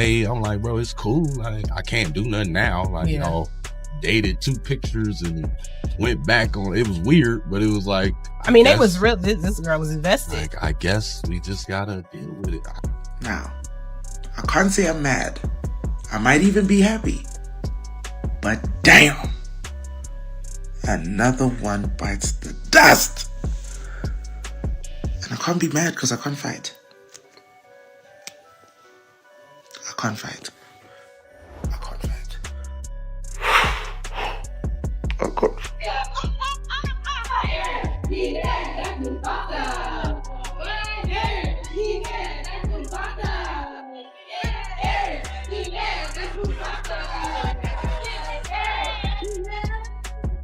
Hey, I'm like, bro, it's cool. Like, I can't do nothing now. Like, Yeah. y'all dated 2 pictures and went back on. It was weird, but it was like, I mean, guess, it was real. This girl was invested. Like, I guess we just gotta deal with it. Now, I can't say I'm mad. I might even be happy. But damn, another one bites the dust. And I can't be mad because I can't fight. I can't fight. I can't fight. I can't.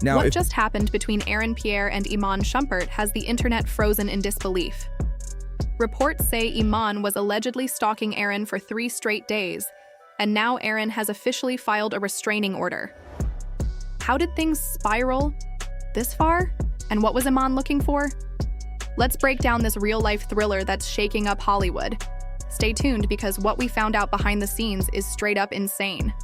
Now, What just happened between Pierre and Iman Shumpert has the internet frozen in disbelief. Reports say Iman was allegedly stalking for 3 straight days, and now has officially filed a restraining order. How did things spiral this far? And what was Iman looking for? Let's break down this real-life thriller that's shaking up Hollywood. Stay tuned because what we found out behind the scenes is straight up insane.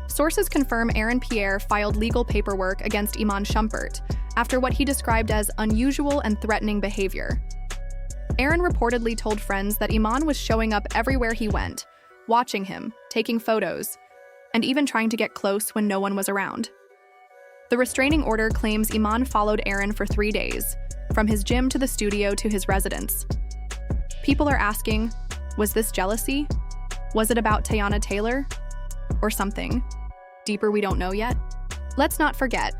Sources confirm Pierre filed legal paperwork against Iman Shumpert after what he described as unusual and threatening behavior. Reportedly told friends that Iman was showing up everywhere he went, watching him, taking photos, and even trying to get close when no one was around. The restraining order claims Iman followed for 3 days, from his gym to the studio to his residence. People are asking, was this jealousy? Was it about Teyana Taylor? Or something deeper we don't know yet? Let's not forget,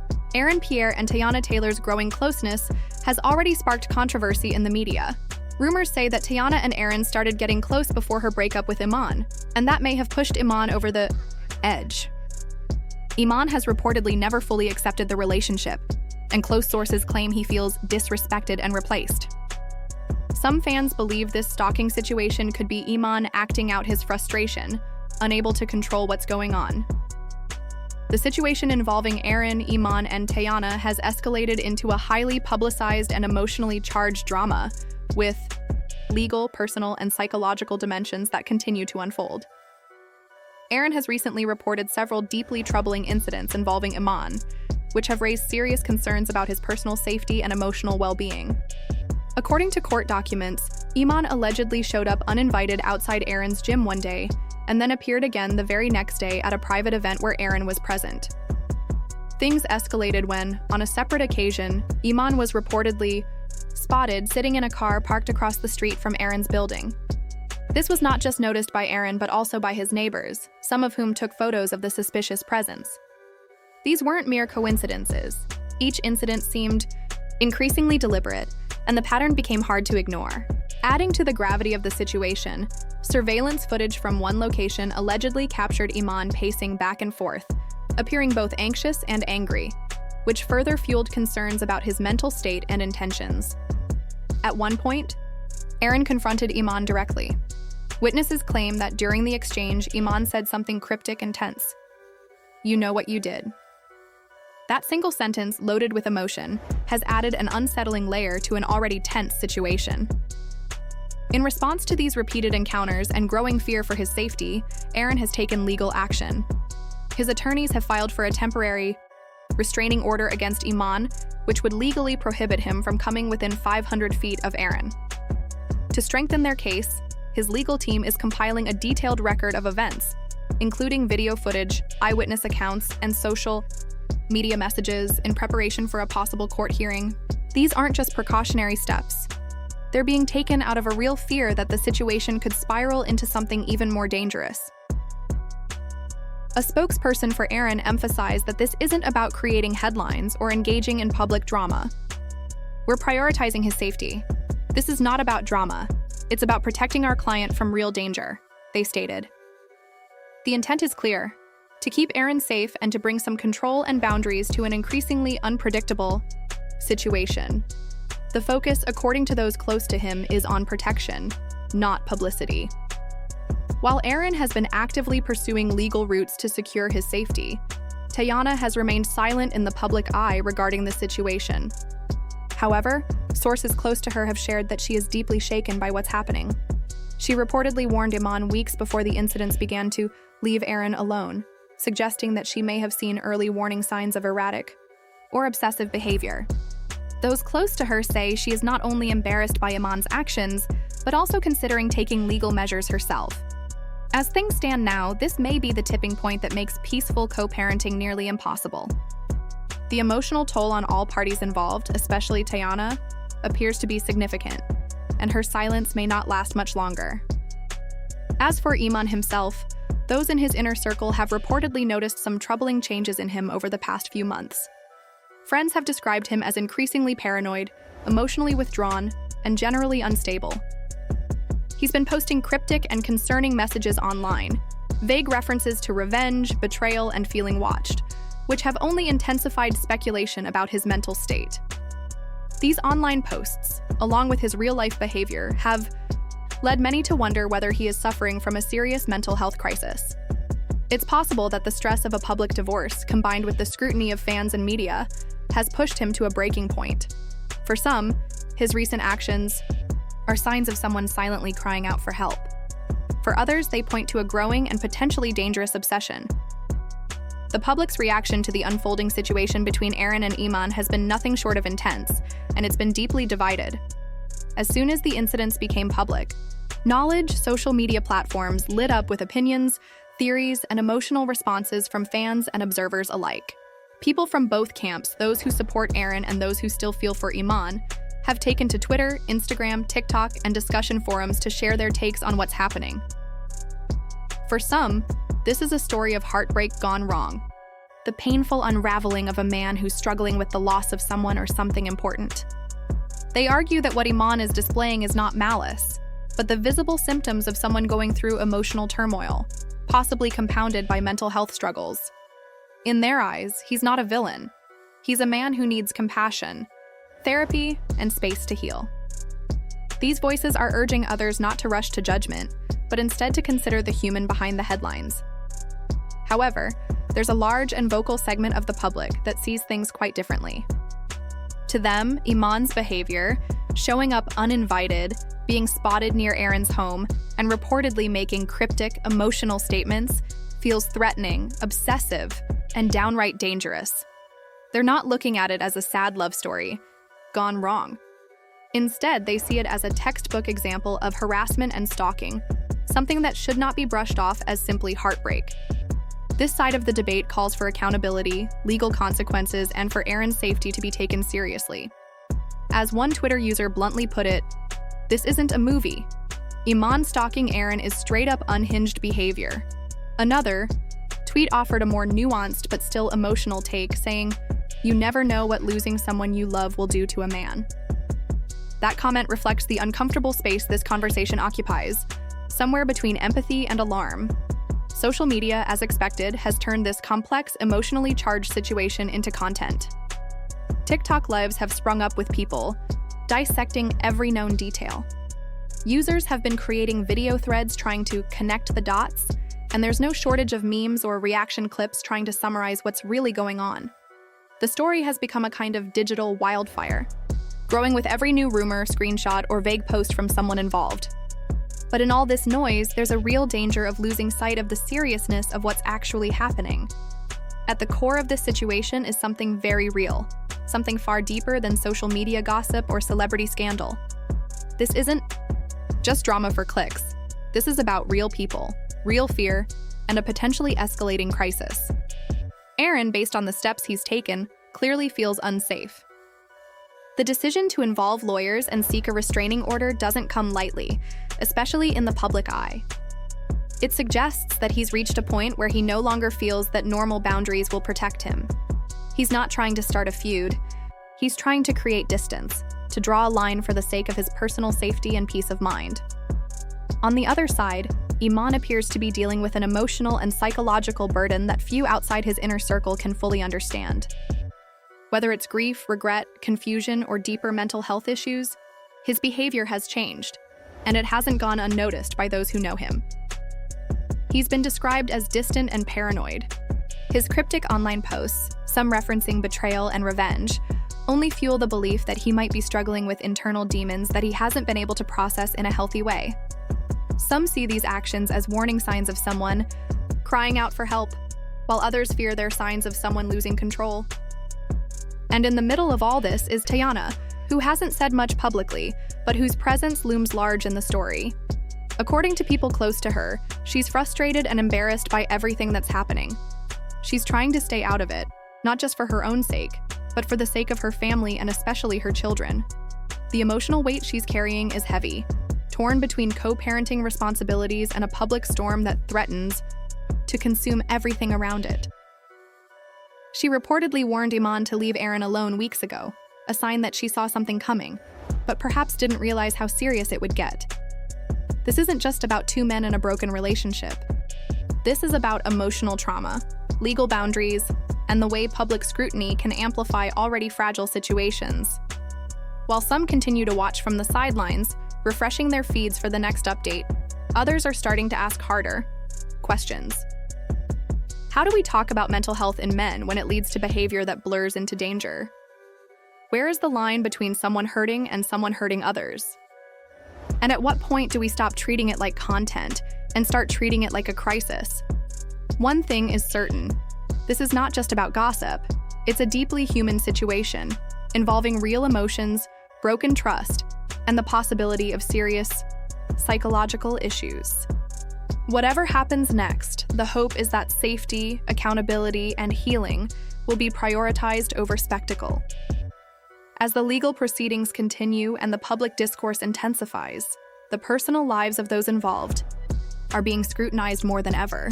Pierre and Teyana Taylor's growing closeness has already sparked controversy in the media. Rumors say that Teyana and started getting close before her breakup with Iman, and that may have pushed Iman over the edge. Iman has reportedly never fully accepted the relationship, and close sources claim he feels disrespected and replaced. Some fans believe this stalking situation could be Iman acting out his frustration, unable to control what's going on. The situation involving Iman, and Teyana has escalated into a highly publicized and emotionally charged drama, with legal, personal, and psychological dimensions that continue to unfold. Has recently reported several deeply troubling incidents involving Iman, which have raised serious concerns about his personal safety and emotional well-being. According to court documents, Iman allegedly showed up uninvited outside gym one day, and then appeared again the very next day at a private event where was present. Things escalated when, on a separate occasion, Iman was reportedly spotted sitting in a car parked across the street from building. This was not just noticed by but also by his neighbors, some of whom took photos of the suspicious presence. These weren't mere coincidences. Each incident seemed increasingly deliberate, and the pattern became hard to ignore. Adding to the gravity of the situation, surveillance footage from one location allegedly captured Iman pacing back and forth, appearing both anxious and angry, which further fueled concerns about his mental state and intentions. At one point, confronted Iman directly. Witnesses claim that during the exchange, Iman said something cryptic and tense. "You know what you did." That single sentence, loaded with emotion, has added an unsettling layer to an already tense situation. In response to these repeated encounters and growing fear for his safety, has taken legal action. His attorneys have filed for a temporary restraining order against Iman, which would legally prohibit him from coming within 500 feet of To strengthen their case, his legal team is compiling a detailed record of events, including video footage, eyewitness accounts, and social media messages in preparation for a possible court hearing. These aren't just precautionary steps. They're being taken out of a real fear that the situation could spiral into something even more dangerous. A spokesperson for emphasized that this isn't about creating headlines or engaging in public drama. "We're prioritizing his safety. This is not about drama. It's about protecting our client from real danger," they stated. The intent is clear: to keep safe and to bring some control and boundaries to an increasingly unpredictable situation. The focus, according to those close to him, is on protection, not publicity. While has been actively pursuing legal routes to secure his safety, Teyana has remained silent in the public eye regarding the situation. However, sources close to her have shared that she is deeply shaken by what's happening. She reportedly warned Iman weeks before the incidents began to leave Aaron alone, suggesting that she may have seen early warning signs of erratic or obsessive behavior. Those close to her say she is not only embarrassed by Iman's actions, but also considering taking legal measures herself. As things stand now, this may be the tipping point that makes peaceful co-parenting nearly impossible. The emotional toll on all parties involved, especially Teyana, appears to be significant, and her silence may not last much longer. As for Iman himself, those in his inner circle have reportedly noticed some troubling changes in him over the past few months. Friends have described him as increasingly paranoid, emotionally withdrawn, and generally unstable. He's been posting cryptic and concerning messages online, vague references to revenge, betrayal, and feeling watched, which have only intensified speculation about his mental state. These online posts, along with his real-life behavior, have led many to wonder whether he is suffering from a serious mental health crisis. It's possible that the stress of a public divorce, combined with the scrutiny of fans and media, has pushed him to a breaking point. For some, his recent actions are signs of someone silently crying out for help. For others, they point to a growing and potentially dangerous obsession. The public's reaction to the unfolding situation between Aaron and Iman has been nothing short of intense, and it's been deeply divided. As soon as the incidents became public, social media platforms lit up with opinions, theories, and emotional responses from fans and observers alike. People from both camps, those who support Aaron and those who still feel for Iman, have taken to Twitter, Instagram, TikTok, and discussion forums to share their takes on what's happening. For some, this is a story of heartbreak gone wrong, the painful unraveling of a man who's struggling with the loss of someone or something important. They argue that what Iman is displaying is not malice, but the visible symptoms of someone going through emotional turmoil, possibly compounded by mental health struggles. In their eyes, he's not a villain. He's a man who needs compassion, therapy, and space to heal. These voices are urging others not to rush to judgment, but instead to consider the human behind the headlines. However, there's a large and vocal segment of the public that sees things quite differently. To them, Iman's behavior, showing up uninvited, being spotted near Aaron's home, and reportedly making cryptic, emotional statements, feels threatening, obsessive, and downright dangerous. They're not looking at it as a sad love story gone wrong. Instead, they see it as a textbook example of harassment and stalking, something that should not be brushed off as simply heartbreak. This side of the debate calls for accountability, legal consequences, and for Aaron's safety to be taken seriously. As one Twitter user bluntly put it, "This isn't a movie. Iman stalking Aaron is straight-up unhinged behavior." Another tweet offered a more nuanced but still emotional take, saying, "You never know what losing someone you love will do to a man." That comment reflects the uncomfortable space this conversation occupies, somewhere between empathy and alarm. Social media, as expected, has turned this complex, emotionally charged situation into content. TikTok lives have sprung up with people dissecting every known detail. Users have been creating video threads trying to connect the dots, and there's no shortage of memes or reaction clips trying to summarize what's really going on. The story has become a kind of digital wildfire, growing with every new rumor, screenshot, or vague post from someone involved. But in all this noise, there's a real danger of losing sight of the seriousness of what's actually happening. At the core of this situation is something very real, something far deeper than social media gossip or celebrity scandal. This isn't just drama for clicks. This is about real people, real fear, and a potentially escalating crisis. Aaron, based on the steps he's taken, clearly feels unsafe. The decision to involve lawyers and seek a restraining order doesn't come lightly, especially in the public eye. It suggests that he's reached a point where he no longer feels that normal boundaries will protect him. He's not trying to start a feud. He's trying to create distance, to draw a line for the sake of his personal safety and peace of mind. On the other side, Iman appears to be dealing with an emotional and psychological burden that few outside his inner circle can fully understand. Whether it's grief, regret, confusion, or deeper mental health issues, his behavior has changed, and it hasn't gone unnoticed by those who know him. He's been described as distant and paranoid. His cryptic online posts, some referencing betrayal and revenge, only fuel the belief that he might be struggling with internal demons that he hasn't been able to process in a healthy way. Some see these actions as warning signs of someone crying out for help, while others fear they're signs of someone losing control. And in the middle of all this is Teyana, who hasn't said much publicly, but whose presence looms large in the story. According to people close to her, she's frustrated and embarrassed by everything that's happening. She's trying to stay out of it, not just for her own sake, but for the sake of her family and especially her children. The emotional weight she's carrying is heavy, torn between co-parenting responsibilities and a public storm that threatens to consume everything around it. She reportedly warned Iman to leave Aaron alone weeks ago, a sign that she saw something coming, but perhaps didn't realize how serious it would get. This isn't just about two men in a broken relationship. This is about emotional trauma, legal boundaries, and the way public scrutiny can amplify already fragile situations. While some continue to watch from the sidelines, refreshing their feeds for the next update, others are starting to ask harder questions. How do we talk about mental health in men when it leads to behavior that blurs into danger? Where is the line between someone hurting and someone hurting others? And at what point do we stop treating it like content and start treating it like a crisis? One thing is certain. This is not just about gossip. It's a deeply human situation, involving real emotions, broken trust, and the possibility of serious psychological issues. Whatever happens next, the hope is that safety, accountability, and healing will be prioritized over spectacle. As the legal proceedings continue and the public discourse intensifies, the personal lives of those involved are being scrutinized more than ever.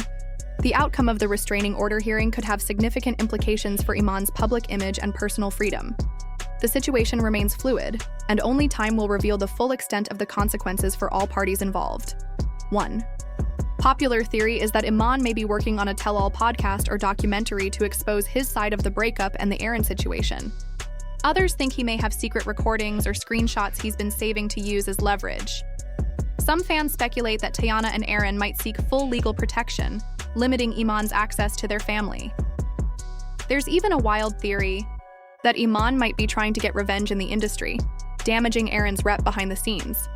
The outcome of the restraining order hearing could have significant implications for Iman's public image and personal freedom. The situation remains fluid, and only time will reveal the full extent of the consequences for all parties involved. 1. Popular theory is that Iman may be working on a tell-all podcast or documentary to expose his side of the breakup and the Aaron situation. Others think he may have secret recordings or screenshots he's been saving to use as leverage. Some fans speculate that Teyana and Aaron might seek full legal protection, limiting Iman's access to their family. There's even a wild theory that Iman might be trying to get revenge in the industry, damaging Aaron's rep behind the scenes.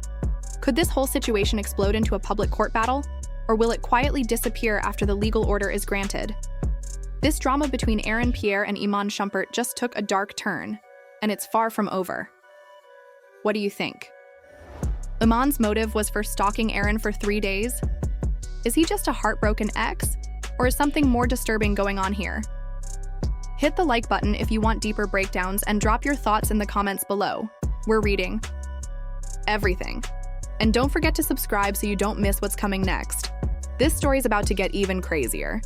Could this whole situation explode into a public court battle, or will it quietly disappear after the legal order is granted? This drama between Aaron Pierre and Iman Shumpert just took a dark turn, and it's far from over. What do you think? Iman's motive was for stalking Aaron for 3 days? Is he just a heartbroken ex, or is something more disturbing going on here? Hit the like button if you want deeper breakdowns and drop your thoughts in the comments below. We're reading everything. And don't forget to subscribe so you don't miss what's coming next. This story's about to get even crazier.